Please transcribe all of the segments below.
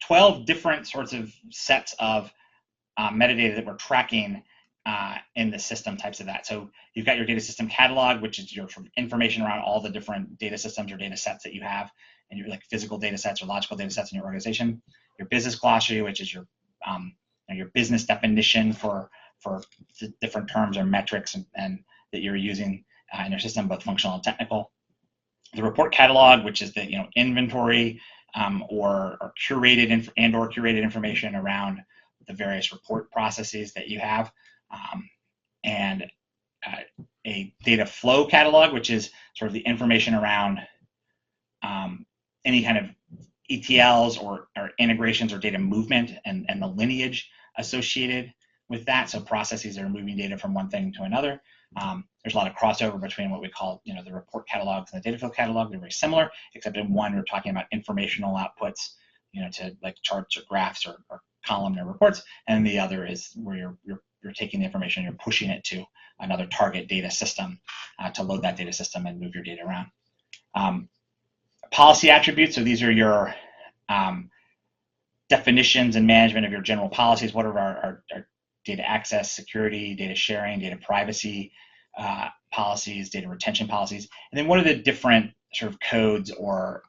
12 different sorts of sets of metadata that we're tracking in the system types of that. So you've got your data system catalog, which is your information around all the different data systems or data sets that you have, and your like physical data sets or logical data sets in your organization. Your business glossary, which is your business definition for the different terms or metrics and that you're using in your system, both functional and technical. The report catalog, which is the inventory or curated or curated information around the various report processes that you have, and a data flow catalog, which is sort of the information around any kind of ETLs or integrations or data movement and the lineage associated with that. So processes that are moving data from one thing to another. There's a lot of crossover between what we call the report catalogs and the data flow catalog. They're very similar, except in one we're talking about informational outputs, to like charts or graphs or columnar reports, and the other is where you're taking the information and you're pushing it to another target data system to load that data system and move your data around. Policy attributes, so these are your definitions and management of your general policies. What are our data access, security, data sharing, data privacy policies, data retention policies, and then what are the different sort of codes or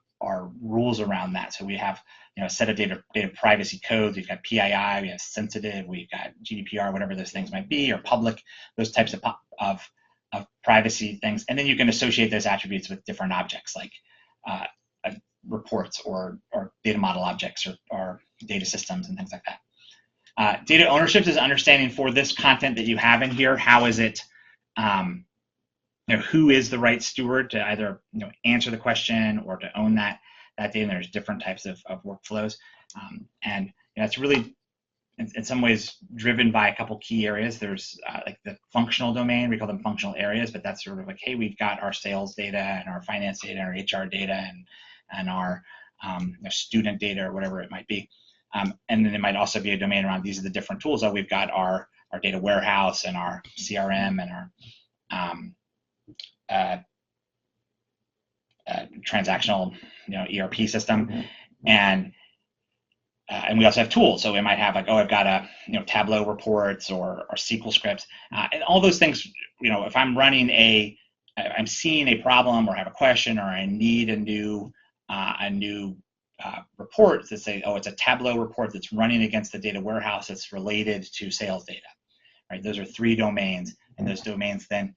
rules around that? So we have a set of data privacy codes. We've got PII, we have sensitive, we've got GDPR, whatever those things might be, or public, those types of privacy things. And then you can associate those attributes with different objects like reports or data model objects or data systems and things like that. Data ownership is understanding for this content that you have in here, how is it, who is the right steward to either answer the question or to own that data. And there's different types of workflows, and it's really in some ways driven by a couple key areas. There's like the functional domain, we call them functional areas, but that's sort of like, hey, we've got our sales data and our finance data and our HR data and our student data or whatever it might be. And then it might also be a domain around these are the different tools. So we've got our data warehouse and our CRM and our transactional ERP system, and we also have tools. So we might have like, I've got a Tableau reports or SQL scripts, and all those things. If I'm running I'm seeing a problem or have a question or I need a new report to say, it's a Tableau report that's running against the data warehouse that's related to sales data, right? Those are 3 domains, and those domains then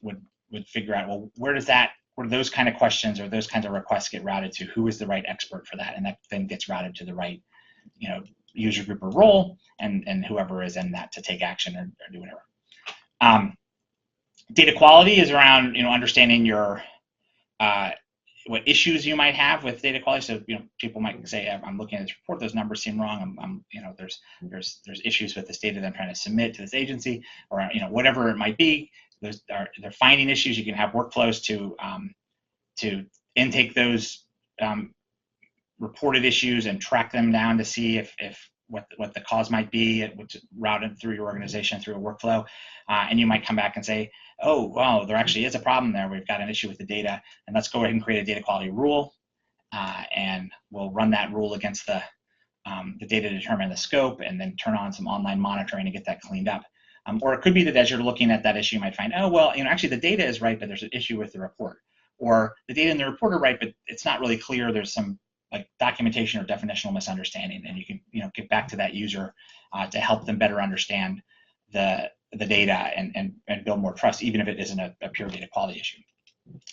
would figure out, well, where do those kind of questions or those kinds of requests get routed to? Who is the right expert for that? And that then gets routed to the right, user group or role, and whoever is in that to take action or do whatever. Data quality is around, understanding your what issues you might have with data quality. So, people might say, I'm looking at this report, those numbers seem wrong. There's issues with this data that I'm trying to submit to this agency, or whatever it might be. They're finding issues. You can have workflows to intake those reported issues and track them down to see if what the cause might be, which is routed through your organization through a workflow. And you might come back and say, oh, well, there actually is a problem there. We've got an issue with the data, and let's go ahead and create a data quality rule, and we'll run that rule against the data to determine the scope, and then turn on some online monitoring to get that cleaned up. Or it could be that as you're looking at that issue, you might find, actually the data is right, but there's an issue with the report. Or the data in the report are right, but it's not really clear. There's some like documentation or definitional misunderstanding, and you can get back to that user to help them better understand the data and build more trust, even if it isn't a pure data quality issue.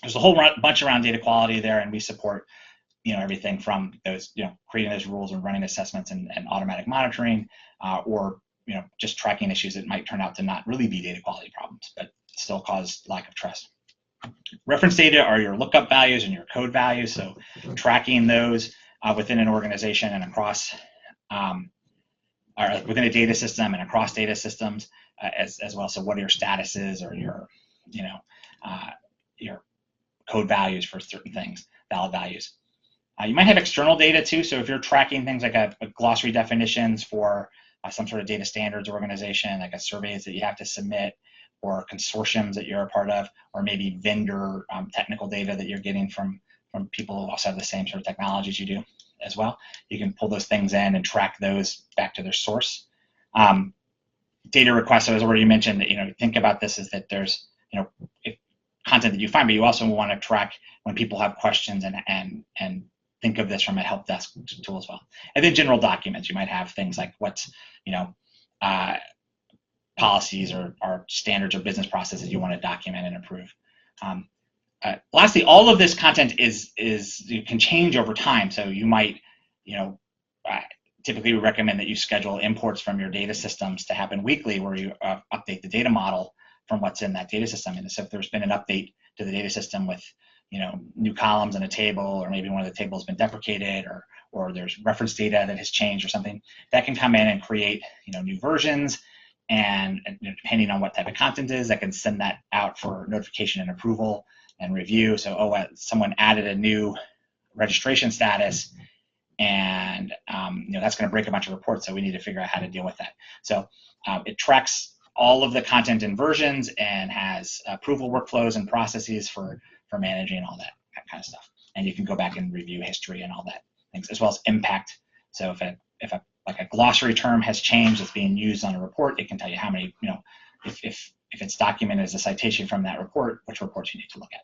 There's a whole bunch around data quality there, and we support everything from those creating those rules and running assessments and automatic monitoring, or just tracking issues that might turn out to not really be data quality problems, but still cause lack of trust. Reference data are your lookup values and your code values, so tracking those within an organization and across, or within a data system and across data systems as well. So what are your statuses or your code values for certain things, valid values. You might have external data too, so if you're tracking things like a glossary definitions for some sort of data standards organization, like a surveys that you have to submit, or consortiums that you're a part of, or maybe vendor technical data that you're getting from people who also have the same sort of technologies you do. as well. You can pull those things in and track those back to their source. Data requests, as I already mentioned, think about this as that there's, content that you find, but you also want to track when people have questions and think of this from a help desk tool as well. And then general documents, you might have things like what's, policies or standards or business processes you want to document and approve. Lastly, all of this content can change over time. So you might, typically we recommend that you schedule imports from your data systems to happen weekly, where you update the data model from what's in that data system. And so if there's been an update to the data system with, new columns in a table, or maybe one of the tables has been deprecated, or there's reference data that has changed or something, that can come in and create, new versions. And depending on what type of content is, I can send that out for notification and approval and review. So, someone added a new registration status, and that's going to break a bunch of reports. So we need to figure out how to deal with that. So it tracks all of the content and versions and has approval workflows and processes for managing all that kind of stuff. And you can go back and review history and all that things, as well as impact. So if a glossary term has changed that's being used on a report, it can tell you how many, if it's documented as a citation from that report, which reports you need to look at.